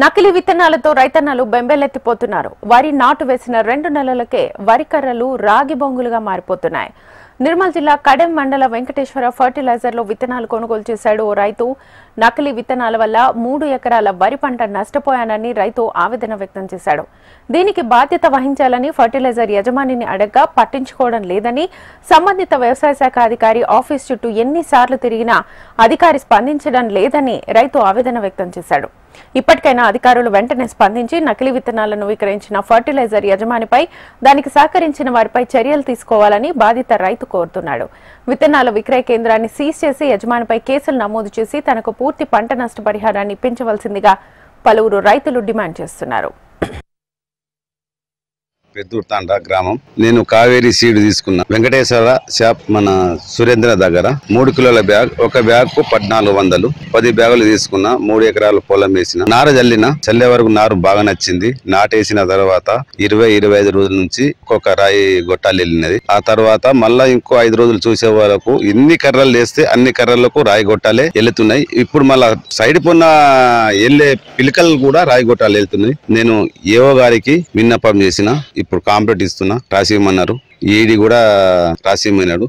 నకిలీ విత్తనాలతో రైతన్నలు బెంబేలెత్తిపోతున్నారు. వరి నాటు వేసిన 2 నెలలకే వరి కర్రలు రాగి బొంగులుగా మారిపోతున్నాయి. నిర్మల్ జిల్లా కడెం మండల వెంకటేశ్వర ఫర్టిలైజర్ లో విత్తనాలు కొనుగోలు చేశాడు ఓ రైతు. నకిలీ విత్తనాల వల్ల 3 ఎకరాల వరి పంట నష్టపోయానని రైతు ఆవేదన వ్యక్తం చేశాడు. దీనికి బాధ్యత వహించాలని ఫర్టిలైజర్ యజమానిని అడగ్గా పట్టించుకోవడం లేదని, సంబంధిత వ్యవసాయ శాఖ అధికారి ఆఫీస్ చుట్టూ ఎన్నిసార్లు తిరిగినా అధికారి స్పందించడం లేదని రైతు ఆవేదన వ్యక్తం చేశాడు. ఇప్పటికైనా అధికారులు వెంటనే స్పందించి నకిలీ విత్తనాలను విక్రయించిన ఫర్టిలైజర్ యజమానిపై, దానికి సహకరించిన వారిపై చర్యలు తీసుకోవాలని బాధిత రైతు కోరుతున్నాడు. విత్తనాల విక్రయ కేంద్రాన్ని సీజ్ చేసి యజమానిపై కేసులు నమోదు చేసి తనకు పూర్తి పంట నష్టపరిహారాన్ని ఇప్పించవలసిందిగా పలువురు రైతులు డిమాండ్ చేస్తున్నారు. పెద్దూర్తాండ గ్రామం. నేను కావేరి సీడ్ తీసుకున్నా. వెంకటేశ్వర షాప్ మన సురేంద్ర దగ్గర 3 కిలోల బ్యాగ్, ఒక బ్యాగ్ కు 1400, 10 బ్యాగులు తీసుకున్నా. 3 ఎకరాల పొలం వేసిన, నార జల్లిన. చల్లే వరకు నారు బాగా నచ్చింది. నాటేసిన తర్వాత 20-25 రోజుల నుంచి ఒక్కొక్క రాయి గొట్టాలు వెళ్ళినది. ఆ తర్వాత మళ్ళా ఇంకో 5 రోజులు చూసే వరకు ఎన్ని కర్రలు వేస్తే అన్ని కర్రలకు రాయి గొట్టాలే వెళ్తున్నాయి. ఇప్పుడు మళ్ళా సైడ్ పొన్న వెళ్లే పిలికలు కూడా రాయి గొట్టాలు వెళ్తున్నాయి. నేను ఏఓ గారికి విన్నపం చేసిన. ఇప్పుడు కాంప్లీట్ ఇస్తున్నా, రాసిమన్నారు. ఈడీ కూడా రాసిమన్నాడు.